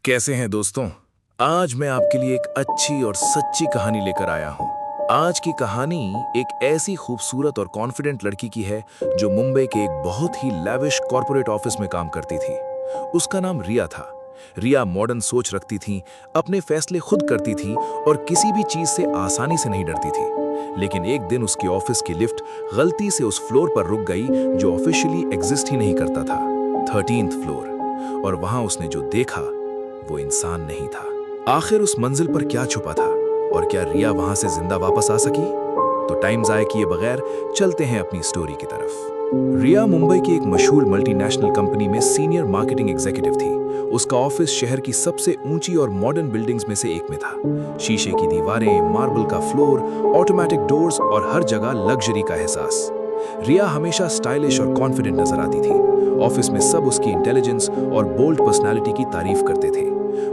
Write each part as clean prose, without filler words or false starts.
कैसे हैं दोस्तों? आज मैं आपके लिए एक अच्छी और सच्ची कहानी लेकर आया हूं। आज की कहानी एक ऐसी खूबसूरत और कॉन्फिडेंट लड़की की है जो मुंबई के एक बहुत ही लैविश कॉर्पोरेट ऑफिस में काम करती थी। उसका नाम रिया था। रिया मॉडर्न सोच रखती थी, अपने फैसले खुद करती थी और किसी भी चीज से आसानी से नहीं डरती थी। लेकिन एक दिन उसके ऑफिस की लिफ्ट गलती से उस फ्लोर पर रुक गई जो ऑफिशियली एग्जिस्ट ही नहीं करता था, 13th फ्लोर। और वहां उसने जो देखा वो इंसान नहीं था। आखिर उस मंजिल पर क्या छुपा था और क्या रिया वहां से जिंदा वापस आ सकी? तो टाइम जाया किए बगैर चलते हैं अपनी स्टोरी की तरफ। रिया मुंबई की एक मशहूर मल्टीनेशनल कंपनी में सीनियर मार्केटिंग एग्जीक्यूटिव थी। उसका ऑफिस शहर की सबसे ऊंची और मॉडर्न बिल्डिंग्स में से एक में था। शीशे की दीवारें, मार्बल का फ्लोर, ऑटोमेटिक डोर्स और हर जगह लग्जरी का एहसास। रिया हमेशा स्टाइलिश और कॉन्फिडेंट नजर आती थी। ऑफिस में सब उसकी इंटेलिजेंस और बोल्ड पर्सनालिटी की तारीफ करते थे।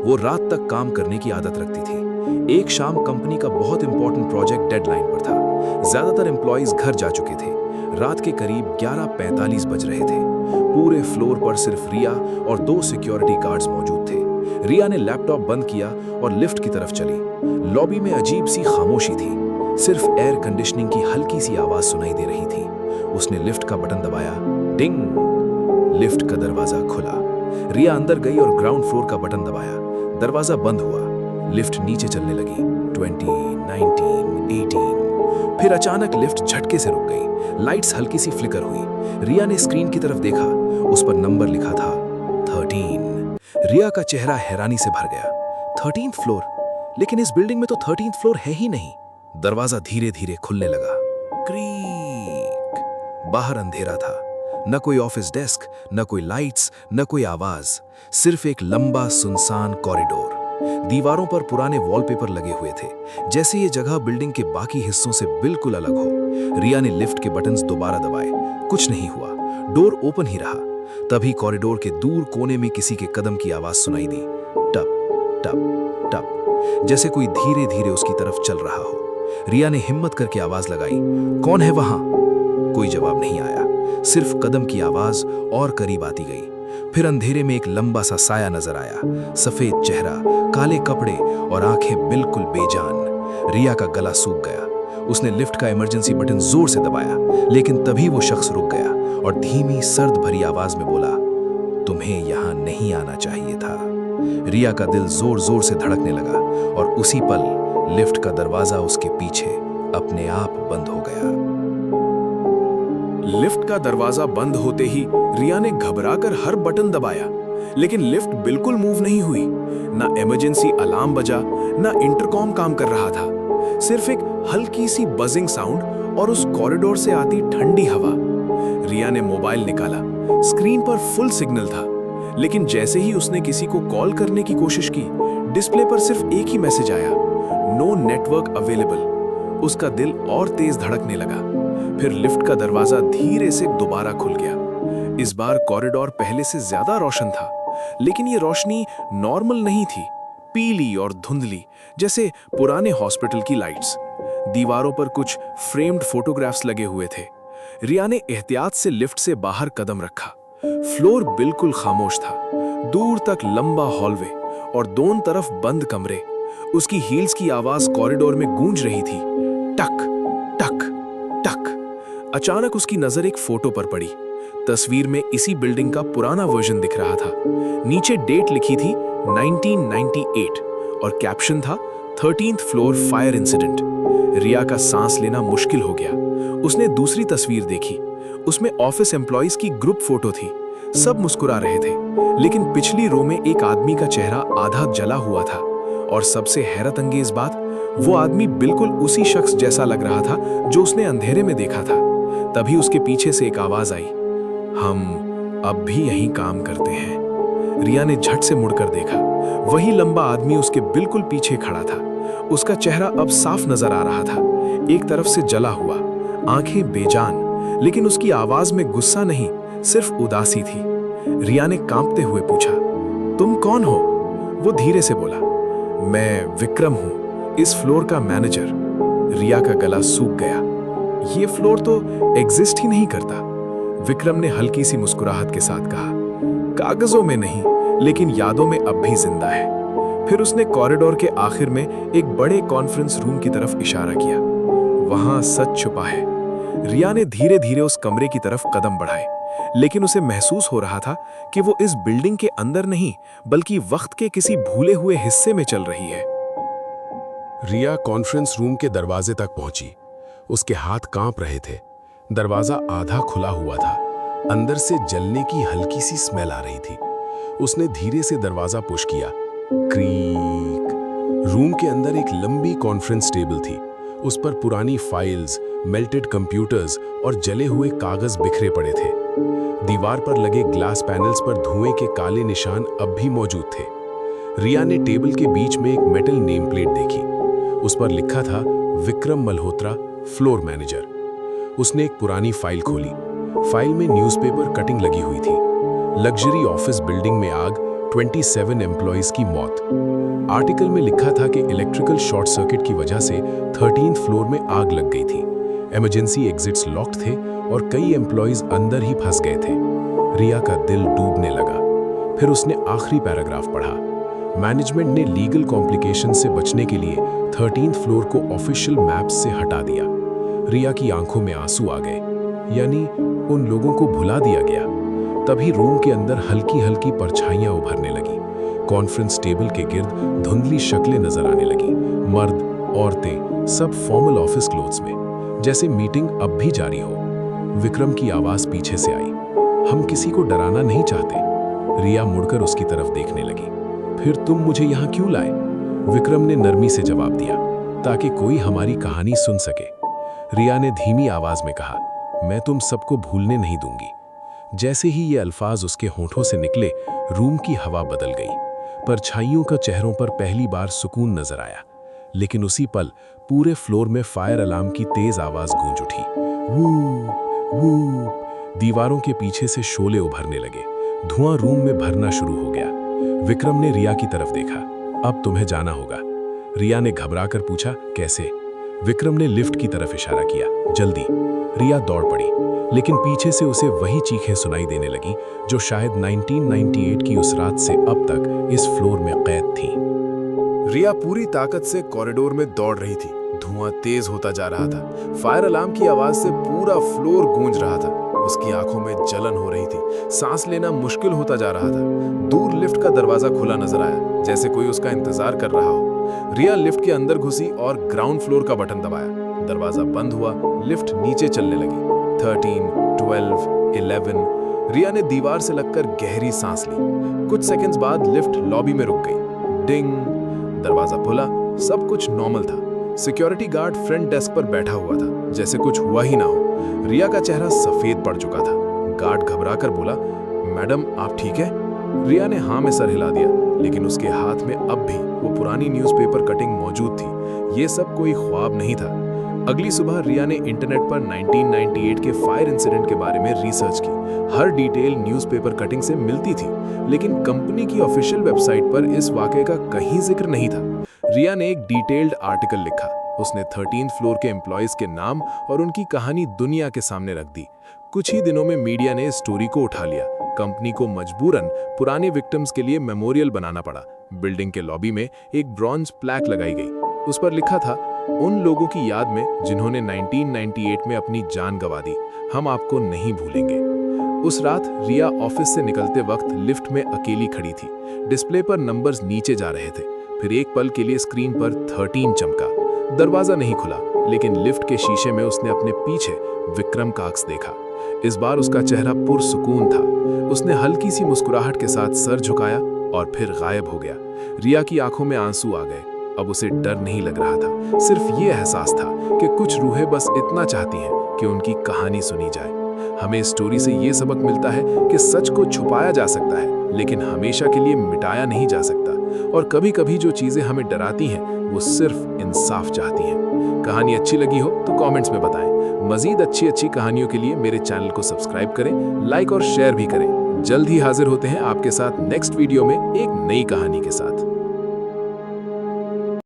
वो रात तक काम करने की आदत रखती थी। एक शाम कंपनी का बहुत इंपॉर्टेंट प्रोजेक्ट डेडलाइन पर था। ज्यादातर एम्प्लॉइज घर जा चुके थे। रात के करीब 11:45 बज रहे थे। पूरे फ्लोर पर सिर्फ रिया और 2 सिक्योरिटी गार्ड्स मौजूद थे। रिया ने लैपटॉप बंद किया और लिफ्ट की तरफ चली। लॉबी में अजीब सी खामोशी थी। सिर्फ एयर कंडीशनिंग की हल्की सी आवाज सुनाई दे रही थी। उसने लिफ्ट का बटन दबाया। डिंग! लिफ्ट का दरवाजा खुला। रिया अंदर गई और ग्राउंड फ्लोर का बटन दबाया। दरवाजा बंद हुआ। लिफ्ट नीचे चलने लगी। 20, 19, 18। फिर अचानक लिफ्ट झटके से रुक गई। लाइट्स हल्की सी फ्लिकर हुई। रिया ने स्क्रीन की तरफ देखा। उस पर नंबर लिखा था 13। रिया का चेहरा हैरानी से भर गया। 13th floor? लेकिन इस बिल्डिंग में तो 13th फ्लोर है ही नहीं। दरवाजा धीरे धीरे खुलने लगा। क्रीक। बाहर अंधेरा था। न कोई ऑफिस डेस्क, न कोई लाइट्स, न कोई आवाज। सिर्फ एक लंबा सुनसान कॉरिडोर। दीवारों पर पुराने वॉलपेपर लगे हुए थे, जैसे ये जगह बिल्डिंग के बाकी हिस्सों से बिल्कुल अलग हो। रिया ने लिफ्ट के बटन्स दोबारा दबाए। कुछ नहीं हुआ। डोर ओपन ही रहा। तभी कॉरिडोर के दूर कोने में किसी के कदम की आवाज सुनाई दी। टप टप टप, जैसे कोई धीरे धीरे उसकी तरफ चल रहा हो। रिया ने हिम्मत करके आवाज लगाई, कौन है वहां? कोई जवाब नहीं आया। सिर्फ कदम की आवाज और करीब आती गई। फिर अंधेरे में एक लंबा सा साया नजर आया। सफेद चेहरा, काले कपड़े और आंखें बिल्कुल बेजान। रिया का गला सूख गया। उसने लिफ्ट का इमरजेंसी बटन जोर से दबाया, लेकिन तभी वो शख्स रुक गया और धीमी सर्द भरी आवाज में बोला, तुम्हें यहां नहीं आना चाहिए था। रिया का दिल जोर जोर से धड़कने लगा और उसी पल लिफ्ट का दरवाजा उसके पीछे अपने आप बंद हो गया। लिफ्ट का दरवाजा बंद होते ही रिया ने घबराकर हर बटन दबाया, लेकिन लिफ्ट बिल्कुल मूव नहीं हुई। ना इमरजेंसी अलार्म बजा, ना इंटरकॉम काम कर रहा था। सिर्फ एक हल्की सी बजिंग साउंड और उस कॉरिडोर से आती ठंडी हवा। रिया ने मोबाइल निकाला। स्क्रीन पर फुल सिग्नल था, लेकिन जैसे ही उसने किसी को कॉल करने की कोशिश की, डिस्प्ले पर सिर्फ एक ही मैसेज आया, नो नेटवर्क अवेलेबल। उसका दिल और तेज धड़कने लगा। फिर लिफ्ट का दरवाजा धीरे से दोबारा खुल गया। इस बार कॉरिडोर पहले से ज्यादा रोशन था, लेकिन ये रोशनी नॉर्मल नहीं थी, पीली और धुंधली, जैसे पुराने हॉस्पिटल की लाइट्स। दीवारों पर कुछ फ्रेम्ड फोटोग्राफ्स लगे हुए थे। रिया ने एहतियात से लिफ्ट से बाहर कदम रखा। फ्लोर बिल्कुल खामोश था। दूर तक लंबा हॉलवे और दोनों तरफ बंद कमरे। उसकी हील्स की आवाज कॉरिडोर में गूंज रही थी, टक टक टक। अचानक उसकी नजर एक फोटो पर पड़ी। तस्वीर में इसी बिल्डिंग का पुराना वर्जन दिख रहा था। नीचे डेट लिखी थी 1998 और कैप्शन था 13th फ्लोर फायर इंसिडेंट। रिया का सांस लेना मुश्किल हो गया। उसने दूसरी तस्वीर देखी। उसमें ऑफिस एम्प्लॉइज की ग्रुप फोटो थी। सब मुस्कुरा रहे थे, लेकिन पिछली रो में एक आदमी का चेहरा आधा जला हुआ था। और सबसे हैरत अंगेज बात, वो आदमी बिल्कुल उसी शख्स जैसा लग रहा था जो उसने अंधेरे में देखा था। तभी उसके पीछे से एक आवाज आई, हम अब भी यहीं काम करते हैं। रिया ने झट से मुड़कर देखा। वही लंबा आदमी उसके बिल्कुल पीछे खड़ा था। उसका चेहरा अब साफ नजर आ रहा था, एक तरफ से जला हुआ, आंखें बेजान, लेकिन उसकी आवाज में गुस्सा नहीं, सिर्फ उदासी थी। रिया ने कांपते हुए पूछा, तुम कौन हो? वो धीरे से बोला, मैं विक्रम हूं, इस फ्लोर का मैनेजर। रिया का गला सूख गया। ये फ्लोर तो एग्जिस्ट ही नहीं करता। विक्रम ने हल्की सी मुस्कुराहट के साथ कहा, कागजों में नहीं, लेकिन यादों में अब भी जिंदा है। फिर उसने कॉरिडोर के आखिर में एक बड़े कॉन्फ्रेंस रूम की तरफ इशारा किया। वहां सच छुपा है। रिया ने धीरे धीरे उस कमरे की तरफ कदम बढ़ाए, लेकिन उसे महसूस हो रहा था कि वो इस बिल्डिंग के अंदर नहीं, बल्कि वक्त के किसी भूले हुए हिस्से में चल रही है। रिया कॉन्फ्रेंस रूम के दरवाजे तक पहुंची। उसके हाथ कांप रहे थे। दरवाजा आधा खुला हुआ था। अंदर से जलने की हल्की सी स्मेल आ रही थी। उसने धीरे से दरवाजा पुश किया। क्रीक। रूम के अंदर एक लंबी कॉन्फ्रेंस टेबल थी। उस पर पुरानी फाइल्स, मेल्टेड कंप्यूटर्स और जले हुए कागज बिखरे पड़े थे। दीवार पर लगे ग्लास पैनल्स पर धुएं के काले निशान अब भी मौजूद थे। रिया ने टेबल के बीच में एक मेटल नेम प्लेट देखी। उस पर लिखा था विक्रम मल्होत्रा, फ्लोर मैनेजर। उसने एक पुरानी फाइल खोली। फाइल में न्यूज़पेपर कटिंग लगी हुई थी। लग्जरी ऑफिस बिल्डिंग में आग, 27 एम्प्लॉइज की मौत। आर्टिकल में लिखा था कि इलेक्ट्रिकल शॉर्ट सर्किट की वजह से 13th फ्लोर में आग लग गई थी। इमरजेंसी एग्जिट्स लॉक्ड थे और कई एम्प्लॉइज अंदर ही फंस गए थे। रिया का दिल डूबने लगा। फिर उसने आखिरी पैराग्राफ पढ़ा। मैनेजमेंट ने लीगल कॉम्प्लिकेशन से बचने के लिए 13th फ्लोर को ऑफिशियल मैप्स से हटा दिया। रिया की आंखों में आंसू आ गए, यानी उन लोगों को भुला दिया गया। तभी रूम के अंदर हल्की हल्की परछाइयां उभरने लगी। कॉन्फ्रेंस टेबल के गिर्द धुंधली शक्लें नजर आने लगी। मर्द, औरतें, सब फॉर्मल ऑफिस क्लोथ्स में, जैसे मीटिंग अब भी जारी हो। विक्रम की आवाज पीछे से आई, हम किसी को डराना नहीं चाहते। रिया मुड़कर उसकी तरफ देखने लगी। फिर तुम मुझे यहाँ क्यों लाए? विक्रम ने नरमी से जवाब दिया, ताकि कोई हमारी कहानी सुन सके। रिया ने धीमी आवाज में कहा, मैं तुम सबको भूलने नहीं दूंगी। जैसे ही ये अल्फाज उसके होठों से निकले, रूम की हवा बदल गई। परछाइयों का चेहरों पर पहली बार सुकून नजर आया। लेकिन उसी पल पूरे फ्लोर में फायर अलार्म की तेज आवाज गूंज उठी। वू वू। दीवारों के पीछे से शोले उभरने लगे। धुआं रूम में भरना शुरू हो गया। विक्रम ने रिया की तरफ देखा। अब तुम्हें जाना होगा। रिया ने घबराकर पूछा, कैसे? विक्रम ने लिफ्ट की तरफ इशारा किया, जल्दी। रिया दौड़ पड़ी, लेकिन पीछे से उसे वही चीखें सुनाई देने लगी जो शायद 1998 की उस रात से अब तक इस फ्लोर में कैद थी। रिया पूरी ताकत से कॉरिडोर में दौड़ रही थी। धुआं तेज होता जा रहा था। फायर अलार्म की आवाज से पूरा फ्लोर गूंज रहा था। उसकी आंखों में जलन हो रही थी। सांस लेना मुश्किल होता जा रहा था। दूर लिफ्ट का दरवाजा खुला नजर आया, जैसे कोई उसका इंतजार कर रहा हो। रिया लिफ्ट के अंदर घुसी और ग्राउंड फ्लोर का बटन दबाया। दरवाजा बंद हुआ। लिफ्ट नीचे चलने लगी। 13, 12, 11। रिया ने दीवार से लगकर गहरी सांस ली। कुछ सेकंड्स बाद लिफ्ट लॉबी में रुक गई। डिंग। दरवाजा खुला। सब कुछ नॉर्मल था। सिक्योरिटी गार्ड फ्रंट डेस्क पर बैठा हुआ था, जैसे कुछ हुआ ही ना हो। रिया का चेहरा सफेद पड़ चुका था। गार्ड घबराकर बोला, मैडम आप ठीक है? रिया ने हाँ में सर हिला दिया, लेकिन उसके हाथ में अब भी वो पुरानी न्यूज़पेपर कटिंग मौजूद थी। ये सब कोई ख्वाब नहीं था। अगली सुबह रिया ने इंटरनेट पर 1998 के फायर इंसिडेंट के बारे में रिसर्च की। हर डिटेल न्यूज़पेपर कटिंग से मिलती थी, लेकिन कंपनी की ऑफिशियल वेबसाइट पर इस वाकये का कहीं जिक्र नहीं था। रिया ने एक डिटेल्ड आर्टिकल लिखा। उसने 13th फ्लोर के एम्प्लॉइज के नाम और उनकी कहानी दुनिया के सामने रख दी। कुछ ही दिनों में मीडिया ने इस स्टोरी को उठा लिया। कंपनी को मजबूरन पुराने विक्टिम्स के लिए मेमोरियल बनाना पड़ा। बिल्डिंग के लॉबी में एक ब्रॉन्ज प्लैक लगाई गई। उस पर लिखा था, उन लोगों की याद में जिन्होंने 1998 में अपनी जान गंवा दी, हम आपको नहीं भूलेंगे। उस रात रिया ऑफिस से निकलते वक्त लिफ्ट में अकेली खड़ी थी। डिस्प्ले पर नंबर्स नीचे जा रहे थे। फिर एक पल के लिए स्क्रीन पर 13 चमका। दरवाजा नहीं खुला, लेकिन लिफ्ट के शीशे में उसने अपने पीछे विक्रम का अक्स देखा। इस बार उसका चेहरा पुरसुकून था। उसने हल्की सी मुस्कुराहट के साथ सर झुकाया और फिर गायब हो गया। रिया की आंखों में आंसू आ गए। अब उसे डर नहीं लग रहा था, सिर्फ ये एहसास था कि कुछ रूहें बस इतना चाहती हैं कि उनकी कहानी सुनी जाए। हमें इस स्टोरी से ये सबक मिलता है कि सच को छुपाया जा सकता है, लेकिन हमेशा के लिए मिटाया नहीं जा सकता। और कभी कभी जो चीजें हमें डराती हैं, वो सिर्फ इंसाफ चाहती हैं। कहानी अच्छी लगी हो तो कमेंट्स में बताएं। मजीद अच्छी कहानियों के लिए मेरे चैनल को सब्सक्राइब करें, लाइक और शेयर भी करें। जल्द ही हाजिर होते हैं आपके साथ नेक्स्ट वीडियो में एक नई कहानी के साथ।